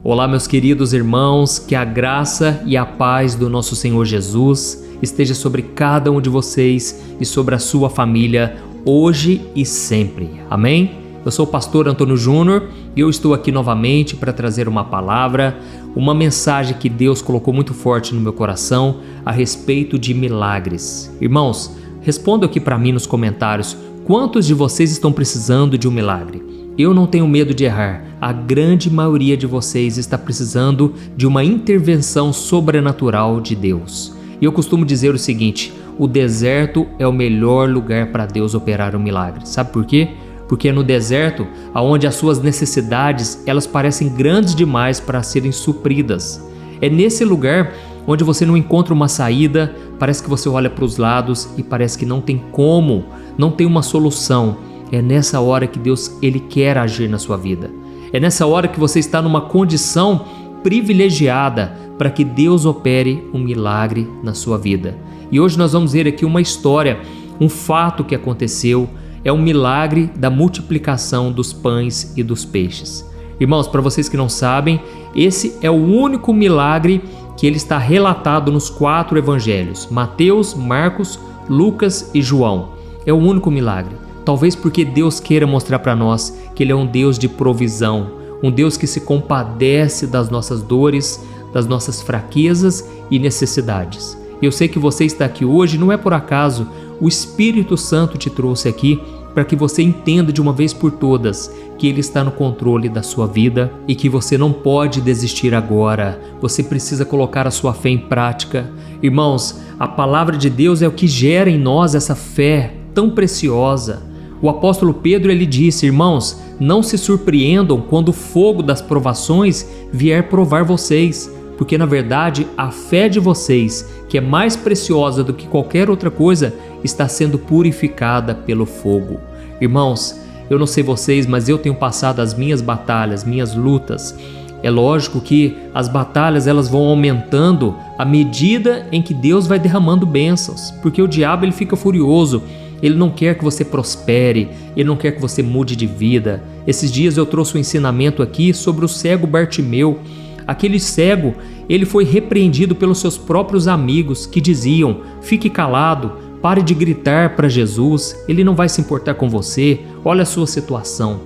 Olá, meus queridos irmãos, que a graça e a paz do nosso Senhor Jesus esteja sobre cada um de vocês e sobre a sua família, hoje e sempre. Amém? Eu sou o pastor Antônio Júnior e eu estou aqui novamente para trazer uma palavra, uma mensagem que Deus colocou muito forte no meu coração a respeito de milagres. Irmãos, respondam aqui para mim nos comentários, quantos de vocês estão precisando de um milagre? Eu não tenho medo de errar, a grande maioria de vocês está precisando de uma intervenção sobrenatural de Deus. E eu costumo dizer o seguinte, o deserto é o melhor lugar para Deus operar um milagre. Sabe por quê? Porque é no deserto onde as suas necessidades elas parecem grandes demais para serem supridas. É nesse lugar onde você não encontra uma saída, parece que você olha para os lados e parece que não tem como, não tem uma solução. É nessa hora que Deus ele quer agir na sua vida. É nessa hora que você está numa condição privilegiada para que Deus opere um milagre na sua vida. E hoje nós vamos ver aqui uma história, um fato que aconteceu, é um milagre da multiplicação dos pães e dos peixes. Irmãos, para vocês que não sabem, esse é o único milagre que ele está relatado nos 4 evangelhos, Mateus, Marcos, Lucas e João. É o único milagre. Talvez porque Deus queira mostrar para nós que Ele é um Deus de provisão, um Deus que se compadece das nossas dores, das nossas fraquezas e necessidades. Eu sei que você está aqui hoje, não é por acaso, o Espírito Santo te trouxe aqui para que você entenda de uma vez por todas que Ele está no controle da sua vida e que você não pode desistir agora. Você precisa colocar a sua fé em prática. Irmãos, a palavra de Deus é o que gera em nós essa fé tão preciosa. O apóstolo Pedro ele disse, irmãos, não se surpreendam quando o fogo das provações vier provar vocês, porque na verdade a fé de vocês, que é mais preciosa do que qualquer outra coisa, está sendo purificada pelo fogo. Irmãos, eu não sei vocês, mas eu tenho passado as minhas batalhas, minhas lutas. É lógico que as batalhas elas vão aumentando à medida em que Deus vai derramando bênçãos, porque o diabo ele fica furioso. Ele não quer que você prospere, ele não quer que você mude de vida. Esses dias eu trouxe um ensinamento aqui sobre o cego Bartimeu. Aquele cego, ele foi repreendido pelos seus próprios amigos que diziam, fique calado, pare de gritar para Jesus, ele não vai se importar com você, olha a sua situação.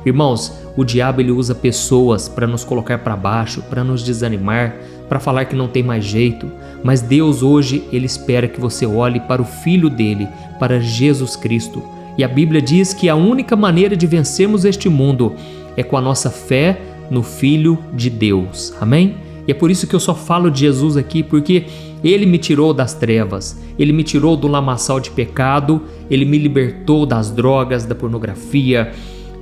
Irmãos, o diabo ele usa pessoas para nos colocar para baixo, para nos desanimar, para falar que não tem mais jeito, mas Deus hoje ele espera que você olhe para o Filho dele, para Jesus Cristo. E a Bíblia diz que a única maneira de vencermos este mundo é com a nossa fé no Filho de Deus. Amém? E é por isso que eu só falo de Jesus aqui, porque Ele me tirou das trevas, Ele me tirou do lamaçal de pecado, Ele me libertou das drogas, da pornografia,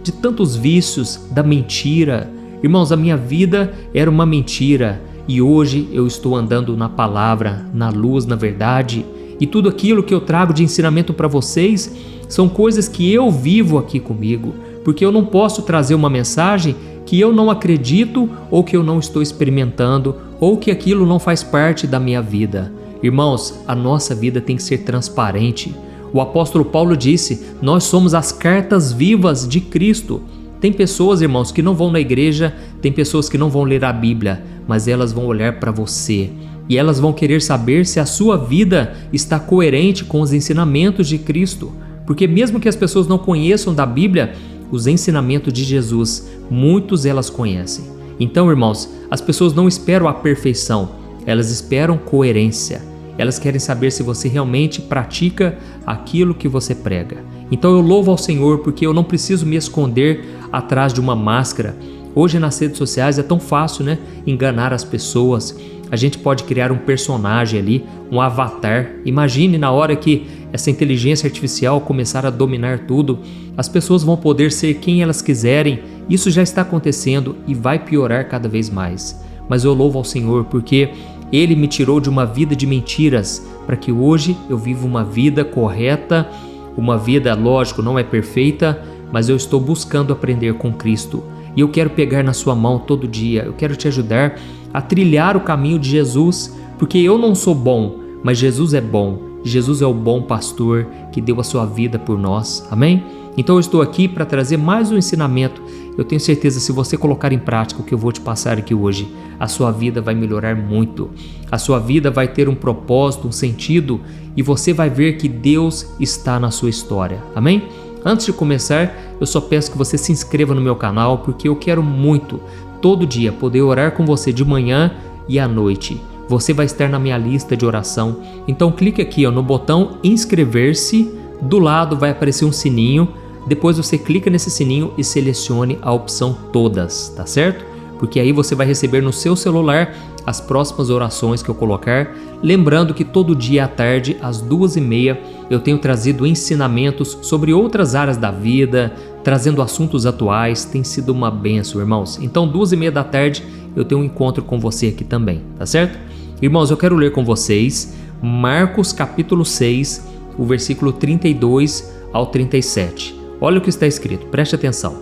de tantos vícios, da mentira. Irmãos, a minha vida era uma mentira e hoje eu estou andando na palavra, na luz, na verdade. E tudo aquilo que eu trago de ensinamento para vocês são coisas que eu vivo aqui comigo, porque eu não posso trazer uma mensagem que eu não acredito ou que eu não estou experimentando ou que aquilo não faz parte da minha vida. Irmãos, a nossa vida tem que ser transparente. O apóstolo Paulo disse, nós somos as cartas vivas de Cristo. Tem pessoas, irmãos, que não vão na igreja, tem pessoas que não vão ler a Bíblia, mas elas vão olhar para você e elas vão querer saber se a sua vida está coerente com os ensinamentos de Cristo. Porque mesmo que as pessoas não conheçam da Bíblia, os ensinamentos de Jesus, muitos elas conhecem. Então, irmãos, as pessoas não esperam a perfeição, elas esperam coerência. Elas querem saber se você realmente pratica aquilo que você prega. Então eu louvo ao Senhor porque eu não preciso me esconder atrás de uma máscara. Hoje nas redes sociais é tão fácil, né? Enganar as pessoas. A gente pode criar um personagem ali, um avatar. Imagine na hora que essa inteligência artificial começar a dominar tudo, as pessoas vão poder ser quem elas quiserem. Isso já está acontecendo e vai piorar cada vez mais. Mas eu louvo ao Senhor porque Ele me tirou de uma vida de mentiras para que hoje eu viva uma vida correta, uma vida, lógico, não é perfeita, mas eu estou buscando aprender com Cristo. E eu quero pegar na sua mão todo dia, eu quero te ajudar a trilhar o caminho de Jesus, porque eu não sou bom, mas Jesus é bom. Jesus é o bom pastor que deu a sua vida por nós. Amém? Então eu estou aqui para trazer mais um ensinamento eu tenho certeza, se você colocar em prática o que eu vou te passar aqui hoje, a sua vida vai melhorar muito. A sua vida vai ter um propósito, um sentido, e você vai ver que Deus está na sua história. Amém? Antes de começar, eu só peço que você se inscreva no meu canal, porque eu quero muito, todo dia, poder orar com você de manhã e à noite. Você vai estar na minha lista de oração. Então clique aqui no botão inscrever-se, do lado vai aparecer um sininho, depois você clica nesse sininho e selecione a opção todas, tá certo? Porque aí você vai receber no seu celular as próximas orações que eu colocar. Lembrando que todo dia à tarde, às 2h30, eu tenho trazido ensinamentos sobre outras áreas da vida, trazendo assuntos atuais. Tem sido uma bênção, irmãos. Então, 2h30 da tarde, eu tenho um encontro com você aqui também, tá certo? Irmãos, eu quero ler com vocês Marcos capítulo 6, o versículo 32 ao 37. Olha o que está escrito, preste atenção.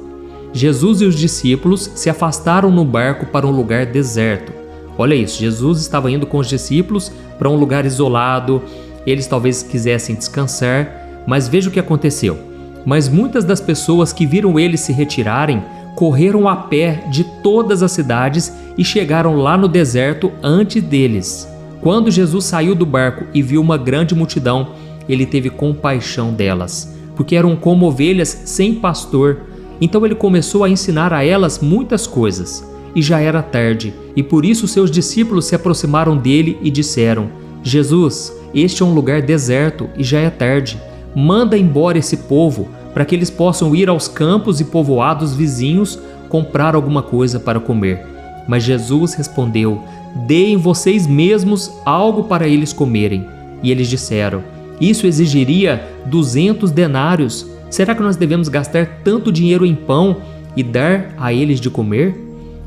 Jesus e os discípulos se afastaram no barco para um lugar deserto. Olha isso, Jesus estava indo com os discípulos para um lugar isolado, eles talvez quisessem descansar, mas veja o que aconteceu. Mas muitas das pessoas que viram eles se retirarem, correram a pé de todas as cidades e chegaram lá no deserto antes deles. Quando Jesus saiu do barco e viu uma grande multidão, ele teve compaixão delas, porque eram como ovelhas sem pastor. Então ele começou a ensinar a elas muitas coisas. E já era tarde, e por isso seus discípulos se aproximaram dele e disseram: Jesus, este é um lugar deserto e já é tarde. Manda embora esse povo, para que eles possam ir aos campos e povoados vizinhos comprar alguma coisa para comer. Mas Jesus respondeu: Deem vocês mesmos algo para eles comerem. E eles disseram: Isso exigiria 200 denários. Será que nós devemos gastar tanto dinheiro em pão e dar a eles de comer?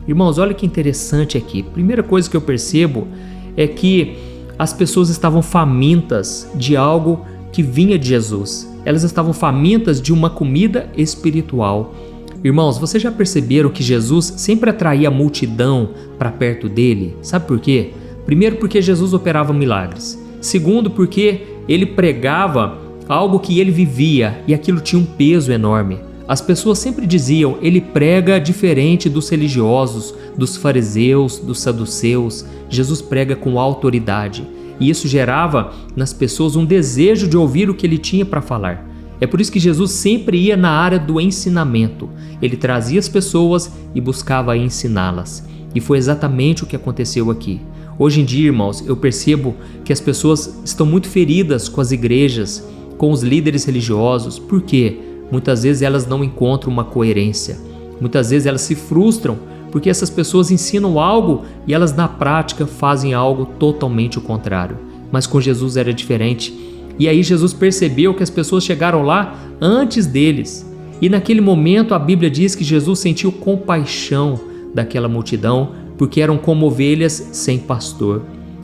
Irmãos, olha que interessante aqui. Primeira coisa que eu percebo é que as pessoas estavam famintas de algo que vinha de Jesus. Elas estavam famintas de uma comida espiritual. Irmãos, vocês já perceberam que Jesus sempre atraía a multidão para perto dele? Sabe por quê? Primeiro, porque Jesus operava milagres. Segundo, porque ele pregava algo que ele vivia e aquilo tinha um peso enorme. As pessoas sempre diziam: ele prega diferente dos religiosos, dos fariseus, dos saduceus. Jesus prega com autoridade. E isso gerava nas pessoas um desejo de ouvir o que ele tinha para falar. É por isso que Jesus sempre ia na área do ensinamento. Ele trazia as pessoas e buscava ensiná-las. E foi exatamente o que aconteceu aqui. Hoje em dia, irmãos, eu percebo que as pessoas estão muito feridas com as igrejas, com os líderes religiosos. Por quê? Muitas vezes elas não encontram uma coerência. Muitas vezes elas se frustram porque essas pessoas ensinam algo e elas na prática fazem algo totalmente o contrário. Mas com Jesus era diferente. E aí Jesus percebeu que as pessoas chegaram lá antes deles. E naquele momento a Bíblia diz que Jesus sentiu compaixão daquela multidão, porque eram como ovelhas sem pastor.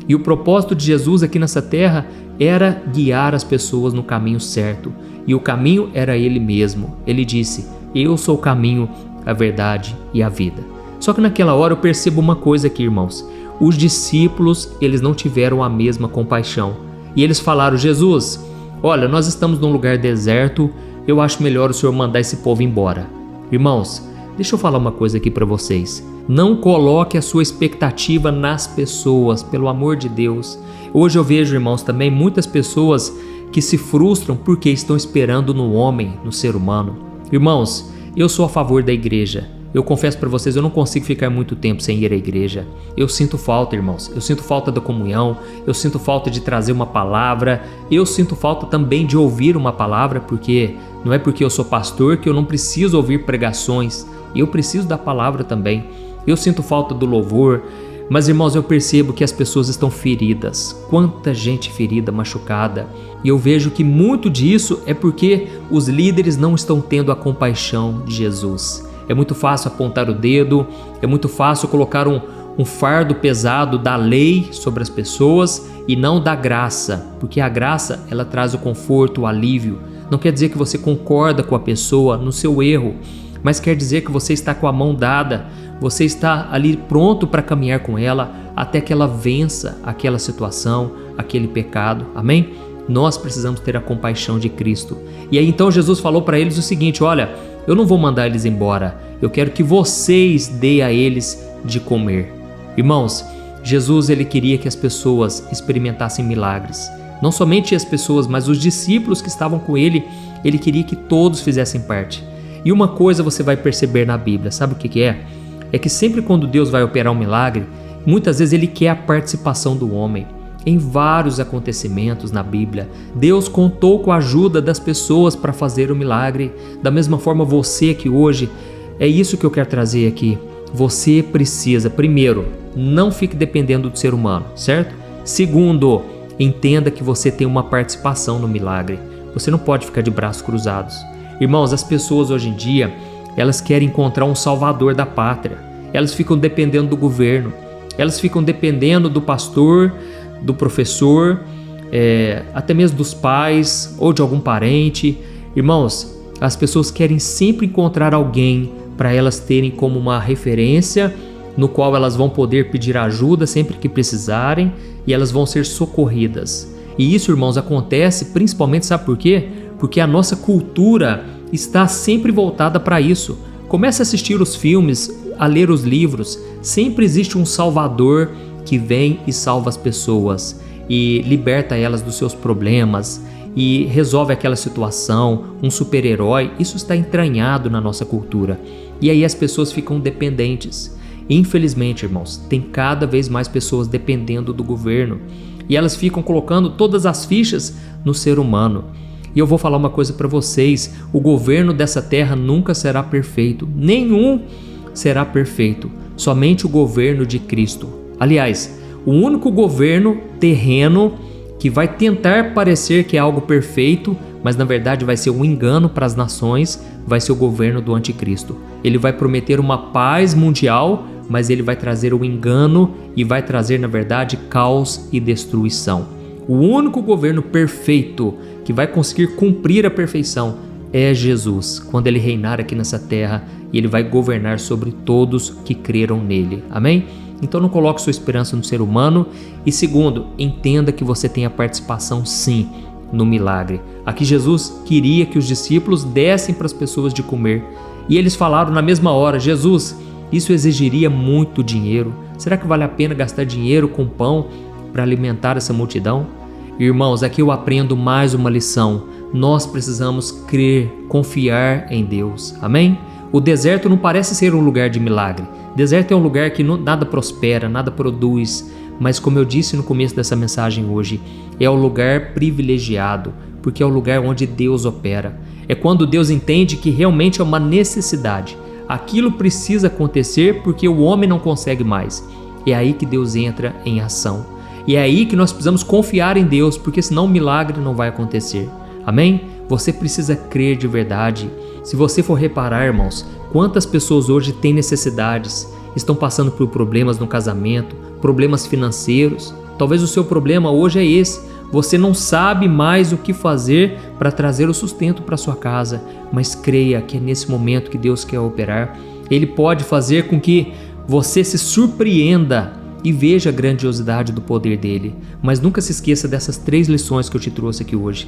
E o propósito de Jesus aqui nessa terra era guiar as pessoas no caminho certo. E o caminho era Ele mesmo. Ele disse: Eu sou o caminho, a verdade e a vida. Só que naquela hora eu percebo uma coisa aqui, irmãos. Os discípulos, eles não tiveram a mesma compaixão. E eles falaram: Jesus, olha, nós estamos num lugar deserto, eu acho melhor o Senhor mandar esse povo embora. Irmãos, deixa eu falar uma coisa aqui para vocês. Não coloque a sua expectativa nas pessoas, pelo amor de Deus. Hoje eu vejo, irmãos, também muitas pessoas que se frustram porque estão esperando no homem, no ser humano. Irmãos, eu sou a favor da igreja. Eu confesso para vocês, eu não consigo ficar muito tempo sem ir à igreja. Eu sinto falta, irmãos. Eu sinto falta da comunhão. Eu sinto falta de trazer uma palavra. Eu sinto falta também de ouvir uma palavra, porque não é porque eu sou pastor que eu não preciso ouvir pregações. Eu preciso da palavra também. Eu sinto falta do louvor. Mas, irmãos, eu percebo que as pessoas estão feridas. Quanta gente ferida, machucada. E eu vejo que muito disso é porque os líderes não estão tendo a compaixão de Jesus. É muito fácil apontar o dedo, é muito fácil colocar um fardo pesado da lei sobre as pessoas e não da graça, porque a graça, ela traz o conforto, o alívio. Não quer dizer que você concorda com a pessoa no seu erro, mas quer dizer que você está com a mão dada, você está ali pronto para caminhar com ela até que ela vença aquela situação, aquele pecado. Amém? Nós precisamos ter a compaixão de Cristo. E aí então Jesus falou para eles o seguinte: olha, eu não vou mandar eles embora, eu quero que vocês deem a eles de comer. Irmãos, Jesus ele queria que as pessoas experimentassem milagres. Não somente as pessoas, mas os discípulos que estavam com ele, ele queria que todos fizessem parte. E uma coisa você vai perceber na Bíblia, sabe o que é? É que sempre quando Deus vai operar um milagre, muitas vezes ele quer a participação do homem. Em vários acontecimentos na Bíblia, Deus contou com a ajuda das pessoas para fazer o milagre. Da mesma forma, você aqui hoje, é isso que eu quero trazer aqui. Você precisa, primeiro, não fique dependendo do ser humano, certo? Segundo, entenda que você tem uma participação no milagre. Você não pode ficar de braços cruzados. Irmãos, as pessoas hoje em dia, elas querem encontrar um salvador da pátria. Elas ficam dependendo do governo. Elas ficam dependendo do pastor, do professor, até mesmo dos pais ou de algum parente. Irmãos, as pessoas querem sempre encontrar alguém para elas terem como uma referência no qual elas vão poder pedir ajuda sempre que precisarem e elas vão ser socorridas. E isso, irmãos, acontece principalmente, sabe por quê? Porque a nossa cultura está sempre voltada para isso. Comece a assistir os filmes, a ler os livros. Sempre existe um salvador que vem e salva as pessoas e liberta elas dos seus problemas e resolve aquela situação, um super-herói. Isso está entranhado na nossa cultura. E aí as pessoas ficam dependentes. Infelizmente, irmãos, tem cada vez mais pessoas dependendo do governo e elas ficam colocando todas as fichas no ser humano. E eu vou falar uma coisa para vocês, o governo dessa terra nunca será perfeito, nenhum será perfeito, somente o governo de Cristo. Aliás, o único governo terreno que vai tentar parecer que é algo perfeito, mas na verdade vai ser um engano para as nações, vai ser o governo do anticristo. Ele vai prometer uma paz mundial, mas ele vai trazer o engano e vai trazer, na verdade, caos e destruição. O único governo perfeito que vai conseguir cumprir a perfeição é Jesus, quando ele reinar aqui nessa terra e ele vai governar sobre todos que creram nele. Amém? Então não coloque sua esperança no ser humano. E segundo, entenda que você tem a participação sim no milagre. Aqui Jesus queria que os discípulos dessem para as pessoas de comer. E eles falaram na mesma hora: Jesus, isso exigiria muito dinheiro. Será que vale a pena gastar dinheiro com pão para alimentar essa multidão? Irmãos, aqui eu aprendo mais uma lição. Nós precisamos crer, confiar em Deus. Amém? O deserto não parece ser um lugar de milagre. Deserto é um lugar que nada prospera, nada produz. Mas como eu disse no começo dessa mensagem hoje, é o lugar privilegiado, porque é o lugar onde Deus opera. É quando Deus entende que realmente é uma necessidade. Aquilo precisa acontecer porque o homem não consegue mais. É aí que Deus entra em ação. E é aí que nós precisamos confiar em Deus, porque senão o milagre não vai acontecer. Amém? Você precisa crer de verdade. Se você for reparar, irmãos, quantas pessoas hoje têm necessidades, estão passando por problemas no casamento, problemas financeiros. Talvez o seu problema hoje é esse. Você não sabe mais o que fazer para trazer o sustento para sua casa, mas creia que é nesse momento que Deus quer operar. Ele pode fazer com que você se surpreenda e veja a grandiosidade do poder dele. Mas nunca se esqueça dessas 3 lições que eu te trouxe aqui hoje.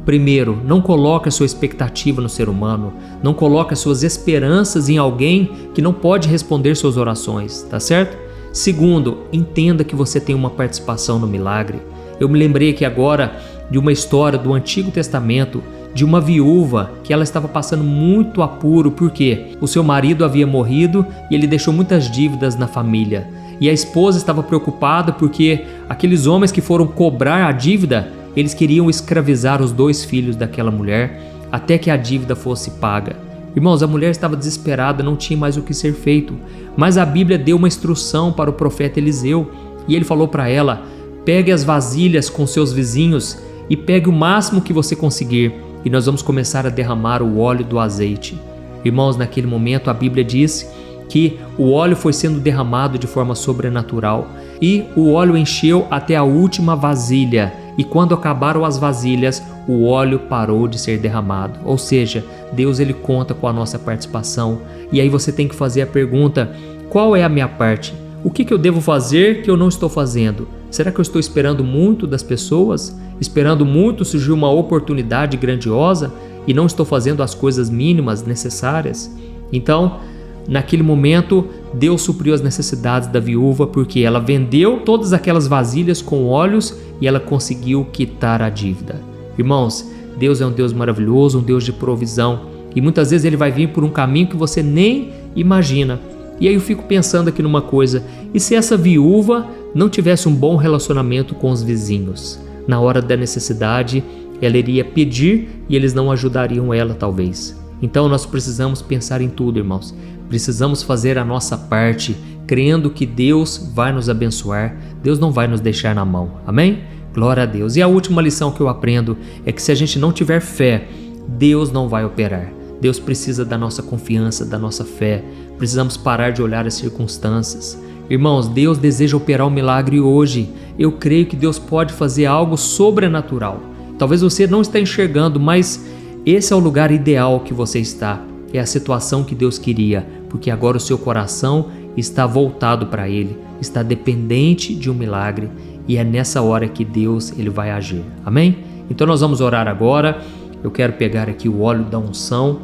Primeiro, não coloque a sua expectativa no ser humano, não coloque as suas esperanças em alguém que não pode responder suas orações, tá certo? Segundo, entenda que você tem uma participação no milagre. Eu me lembrei aqui agora de uma história do Antigo Testamento, de uma viúva que ela estava passando muito apuro porque o seu marido havia morrido e ele deixou muitas dívidas na família. E a esposa estava preocupada porque aqueles homens que foram cobrar a dívida, eles queriam escravizar os 2 filhos daquela mulher até que a dívida fosse paga. Irmãos, a mulher estava desesperada, não tinha mais o que ser feito. Mas a Bíblia deu uma instrução para o profeta Eliseu e ele falou para ela: pegue as vasilhas com seus vizinhos e pegue o máximo que você conseguir e nós vamos começar a derramar o óleo do azeite. Irmãos, naquele momento a Bíblia diz que o óleo foi sendo derramado de forma sobrenatural e o óleo encheu até a última vasilha. E quando acabaram as vasilhas, o óleo parou de ser derramado. Ou seja, Deus ele conta com a nossa participação. E aí você tem que fazer a pergunta: qual é a minha parte? O que eu devo fazer que eu não estou fazendo? Será que eu estou esperando muito das pessoas? Esperando muito surgir uma oportunidade grandiosa? e não estou fazendo as coisas mínimas necessárias? Então, naquele momento, Deus supriu as necessidades da viúva porque ela vendeu todas aquelas vasilhas com óleos e ela conseguiu quitar a dívida. Irmãos, Deus é um Deus maravilhoso, um Deus de provisão, e muitas vezes Ele vai vir por um caminho que você nem imagina. E aí eu fico pensando aqui numa coisa: e se essa viúva não tivesse um bom relacionamento com os vizinhos? Na hora da necessidade, ela iria pedir e eles não ajudariam ela, talvez. Então nós precisamos pensar em tudo, irmãos. Precisamos fazer a nossa parte, crendo que Deus vai nos abençoar, Deus não vai nos deixar na mão. Amém? Glória a Deus. E a última lição que eu aprendo é que se a gente não tiver fé, Deus não vai operar. Deus precisa da nossa confiança, da nossa fé. Precisamos parar de olhar as circunstâncias. Irmãos, Deus deseja operar um milagre hoje. Eu creio que Deus pode fazer algo sobrenatural. Talvez você não esteja enxergando, mas esse é o lugar ideal que você está. É a situação que Deus queria, porque agora o seu coração está voltado para Ele, está dependente de um milagre, e é nessa hora que Deus ele vai agir. Amém? Então nós vamos orar agora. Eu quero pegar aqui o óleo da unção.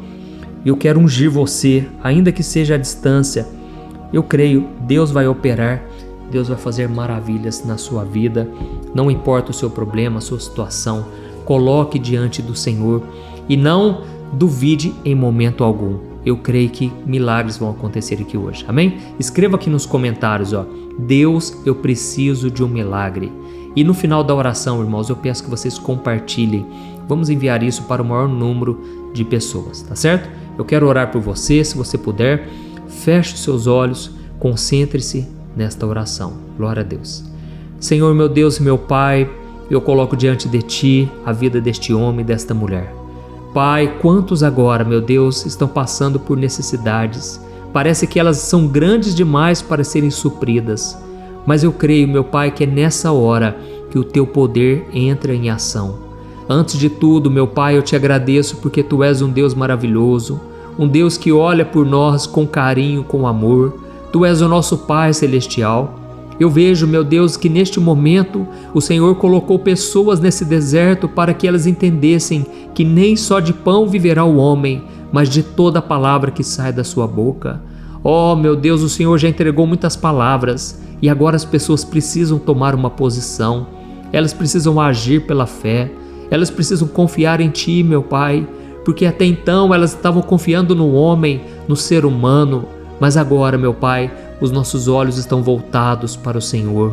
Eu quero ungir você, ainda que seja à distância. Eu creio, Deus vai operar, Deus vai fazer maravilhas na sua vida. Não importa o seu problema, a sua situação, coloque diante do Senhor e não duvide em momento algum. Eu creio que milagres vão acontecer aqui hoje. Amém? Escreva aqui nos comentários, Deus, eu preciso de um milagre. E no final da oração, irmãos, eu peço que vocês compartilhem. Vamos enviar isso para o maior número de pessoas, tá certo? Eu quero orar por você, se você puder. Feche os seus olhos, concentre-se nesta oração. Glória a Deus. Senhor, meu Deus e meu Pai, eu coloco diante de Ti a vida deste homem e desta mulher. Pai, quantos agora, meu Deus, estão passando por necessidades? Parece que elas são grandes demais para serem supridas. Mas eu creio, meu Pai, que é nessa hora que o Teu poder entra em ação. Antes de tudo, meu Pai, eu Te agradeço porque Tu és um Deus maravilhoso, um Deus que olha por nós com carinho, com amor. Tu és o nosso Pai Celestial. Eu vejo, meu Deus, que neste momento o Senhor colocou pessoas nesse deserto para que elas entendessem que nem só de pão viverá o homem, mas de toda a palavra que sai da sua boca. Oh, meu Deus, o Senhor já entregou muitas palavras e agora as pessoas precisam tomar uma posição. Elas precisam agir pela fé. Elas precisam confiar em Ti, meu Pai, porque até então elas estavam confiando no homem, no ser humano. Mas agora, meu Pai, os nossos olhos estão voltados para o Senhor.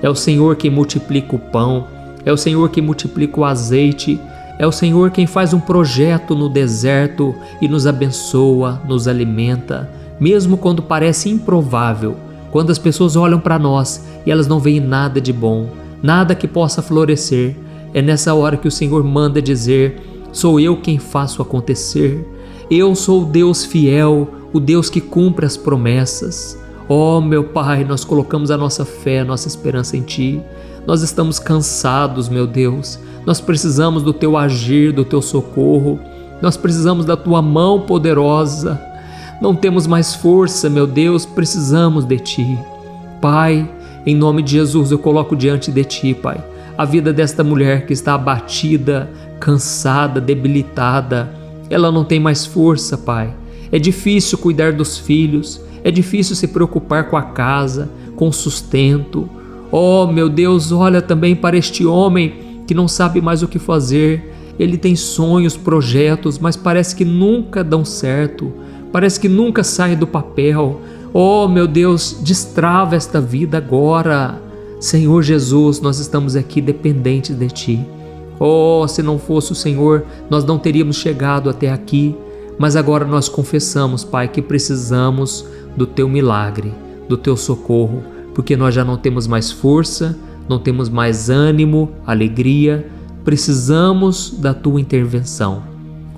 É o Senhor quem multiplica o pão, é o Senhor quem multiplica o azeite, é o Senhor quem faz um projeto no deserto e nos abençoa, nos alimenta, mesmo quando parece improvável, quando as pessoas olham para nós e elas não veem nada de bom, nada que possa florescer. É nessa hora que o Senhor manda dizer: sou eu quem faço acontecer. Eu sou o Deus fiel, o Deus que cumpre as promessas. Oh, meu Pai, nós colocamos a nossa fé, a nossa esperança em Ti. Nós estamos cansados, meu Deus. Nós precisamos do Teu agir, do Teu socorro. Nós precisamos da Tua mão poderosa. Não temos mais força, meu Deus, precisamos de Ti. Pai, em nome de Jesus, eu coloco diante de Ti, Pai, a vida desta mulher que está abatida, cansada, debilitada. Ela não tem mais força, Pai. É difícil cuidar dos filhos, é difícil se preocupar com a casa, com o sustento. Oh, meu Deus, olha também para este homem que não sabe mais o que fazer. Ele tem sonhos, projetos, mas parece que nunca dão certo, parece que nunca saem do papel. Oh, meu Deus, destrava esta vida agora. Senhor Jesus, nós estamos aqui dependentes de Ti. Oh, se não fosse o Senhor, nós não teríamos chegado até aqui. Mas agora nós confessamos, Pai, que precisamos do Teu milagre, do Teu socorro, porque nós já não temos mais força, não temos mais ânimo, alegria. Precisamos da Tua intervenção.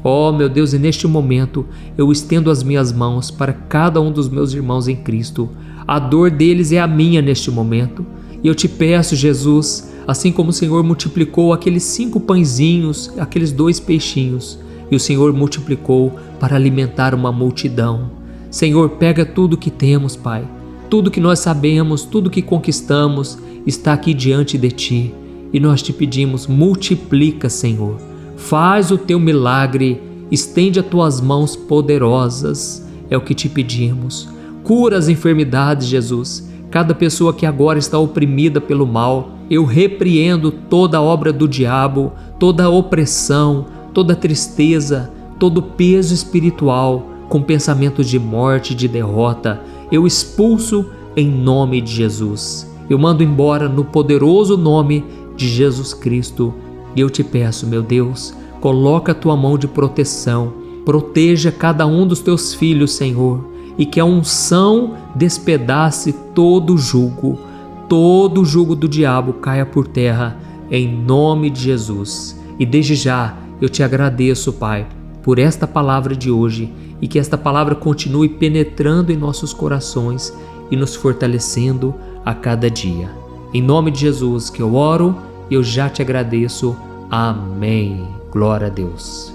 Oh, meu Deus, e neste momento eu estendo as minhas mãos para cada um dos meus irmãos em Cristo. A dor deles é a minha neste momento. E eu Te peço, Jesus, assim como o Senhor multiplicou aqueles 5 pãezinhos, aqueles 2 peixinhos, e o Senhor multiplicou para alimentar uma multidão. Senhor, pega tudo que temos, Pai, tudo que nós sabemos, tudo que conquistamos, está aqui diante de Ti. E nós Te pedimos, multiplica, Senhor. Faz o Teu milagre Estende as tuas mãos poderosas, é o que te pedimos. Cura as enfermidades, Jesus. Cada pessoa que agora está oprimida pelo mal, eu repreendo toda obra do diabo, toda opressão, toda tristeza, todo peso espiritual, com pensamentos de morte, de derrota. Eu expulso em nome de Jesus. Eu mando embora no poderoso nome de Jesus Cristo. E eu te peço, meu Deus, coloca a tua mão de proteção, proteja cada um dos teus filhos, Senhor, e que a unção despedace todo jugo do diabo caia por terra, em nome de Jesus. E desde já eu te agradeço, Pai, por esta palavra de hoje, e que esta palavra continue penetrando em nossos corações e nos fortalecendo a cada dia. Em nome de Jesus que eu oro, eu já te agradeço. Amém. Glória a Deus.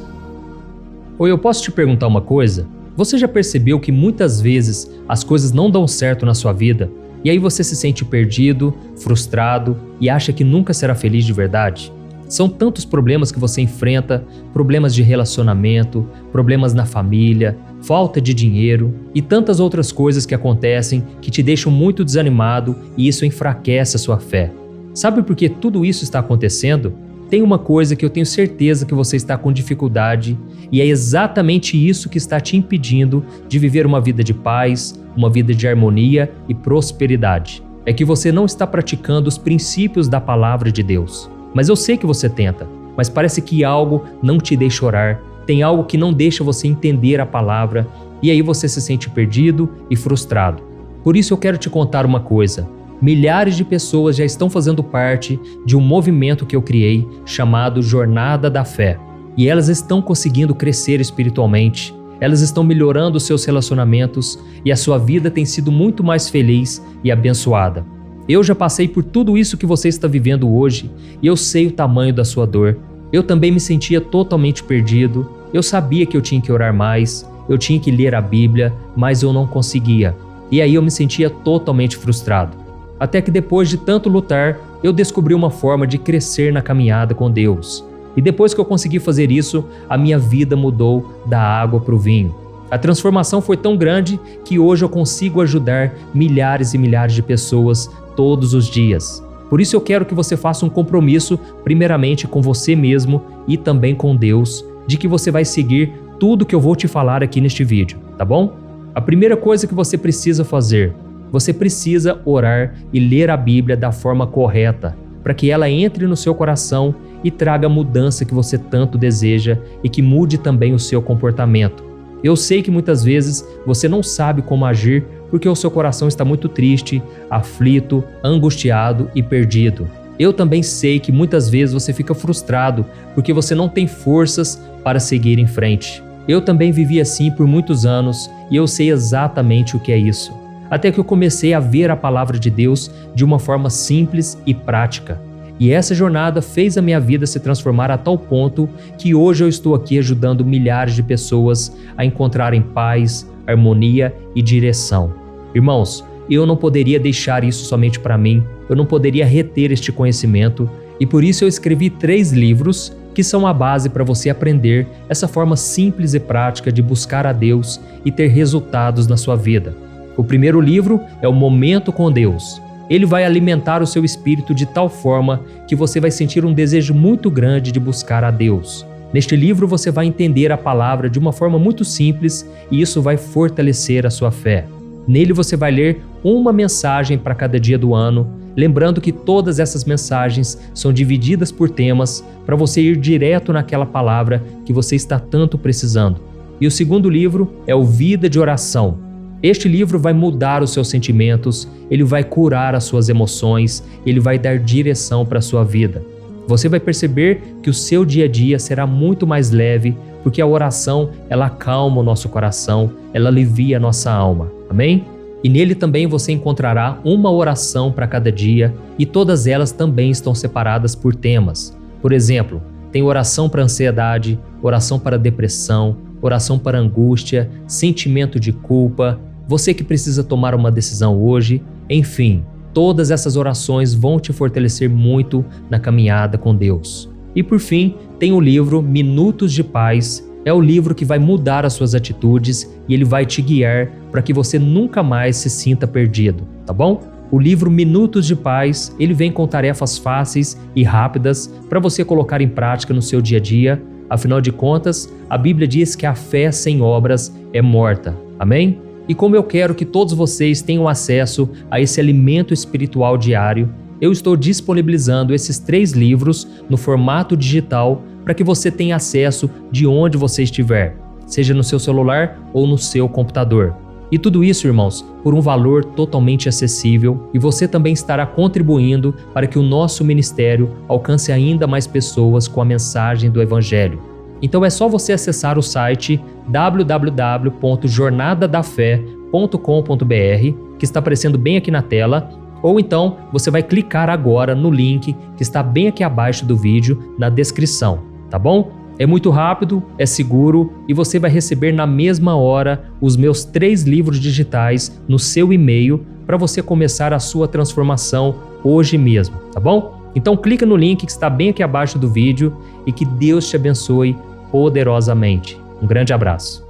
Oi, eu posso te perguntar uma coisa? Você já percebeu que muitas vezes as coisas não dão certo na sua vida e aí você se sente perdido, frustrado e acha que nunca será feliz de verdade? São tantos problemas que você enfrenta, problemas de relacionamento, problemas na família, falta de dinheiro e tantas outras coisas que acontecem que te deixam muito desanimado e isso enfraquece a sua fé. Sabe por que tudo isso está acontecendo? Tem uma coisa que eu tenho certeza que você está com dificuldade e é exatamente isso que está te impedindo de viver uma vida de paz, uma vida de harmonia e prosperidade. É que você não está praticando os princípios da palavra de Deus. Mas eu sei que você tenta, mas parece que algo não te deixa orar, tem algo que não deixa você entender a palavra e aí você se sente perdido e frustrado. Por isso eu quero te contar uma coisa. Milhares de pessoas já estão fazendo parte de um movimento que eu criei chamado Jornada da Fé. E elas estão conseguindo crescer espiritualmente, elas estão melhorando os seus relacionamentos e a sua vida tem sido muito mais feliz e abençoada. Eu já passei por tudo isso que você está vivendo hoje e eu sei o tamanho da sua dor. Eu também me sentia totalmente perdido, eu sabia que eu tinha que orar mais, eu tinha que ler a Bíblia, mas eu não conseguia. E aí eu me sentia totalmente frustrado. Até que depois de tanto lutar, eu descobri uma forma de crescer na caminhada com Deus. E depois que eu consegui fazer isso, a minha vida mudou da água para o vinho. A transformação foi tão grande que hoje eu consigo ajudar milhares e milhares de pessoas todos os dias. Por isso eu quero que você faça um compromisso, primeiramente com você mesmo e também com Deus, de que você vai seguir tudo que eu vou te falar aqui neste vídeo, tá bom? A primeira coisa que você precisa fazer, você precisa orar e ler a Bíblia da forma correta, para que ela entre no seu coração e traga a mudança que você tanto deseja e que mude também o seu comportamento. Eu sei que muitas vezes você não sabe como agir porque o seu coração está muito triste, aflito, angustiado e perdido. Eu também sei que muitas vezes você fica frustrado porque você não tem forças para seguir em frente. Eu também vivi assim por muitos anos e eu sei exatamente o que é isso. Até que eu comecei a ver a palavra de Deus de uma forma simples e prática. E essa jornada fez a minha vida se transformar a tal ponto que hoje eu estou aqui ajudando milhares de pessoas a encontrarem paz, harmonia e direção. Irmãos, eu não poderia deixar isso somente para mim, eu não poderia reter este conhecimento e por isso eu escrevi 3 livros que são a base para você aprender essa forma simples e prática de buscar a Deus e ter resultados na sua vida. O primeiro livro é o Momento com Deus. Ele vai alimentar o seu espírito de tal forma que você vai sentir um desejo muito grande de buscar a Deus. Neste livro você vai entender a palavra de uma forma muito simples e isso vai fortalecer a sua fé. Nele você vai ler uma mensagem para cada dia do ano, lembrando que todas essas mensagens são divididas por temas para você ir direto naquela palavra que você está tanto precisando. E o segundo livro é o Vida de Oração. Este livro vai mudar os seus sentimentos, ele vai curar as suas emoções, ele vai dar direção para a sua vida. Você vai perceber que o seu dia a dia será muito mais leve, porque a oração, ela acalma o nosso coração, ela alivia a nossa alma. Amém? E nele também você encontrará uma oração para cada dia e todas elas também estão separadas por temas. Por exemplo, tem oração para ansiedade, oração para depressão, oração para angústia, sentimento de culpa, você que precisa tomar uma decisão hoje, enfim, todas essas orações vão te fortalecer muito na caminhada com Deus. E por fim, tem o livro Minutos de Paz, É o livro que vai mudar as suas atitudes e ele vai te guiar para que você nunca mais se sinta perdido, tá bom? O livro Minutos de Paz, ele vem com tarefas fáceis e rápidas para você colocar em prática no seu dia a dia. Afinal de contas, a Bíblia diz que a fé sem obras é morta. Amém? E como eu quero que todos vocês tenham acesso a esse alimento espiritual diário, eu estou disponibilizando esses 3 livros no formato digital para que você tenha acesso de onde você estiver, seja no seu celular ou no seu computador. E tudo isso, irmãos, por um valor totalmente acessível, e você também estará contribuindo para que o nosso ministério alcance ainda mais pessoas com a mensagem do Evangelho. Então é só você acessar o site www.jornadadafé.com.br, que está aparecendo bem aqui na tela, ou então você vai clicar agora no link que está bem aqui abaixo do vídeo, na descrição, tá bom? É muito rápido, é seguro e você vai receber na mesma hora os meus 3 livros digitais no seu e-mail para você começar a sua transformação hoje mesmo, tá bom? Então clica no link que está bem aqui abaixo do vídeo e que Deus te abençoe poderosamente. Um grande abraço.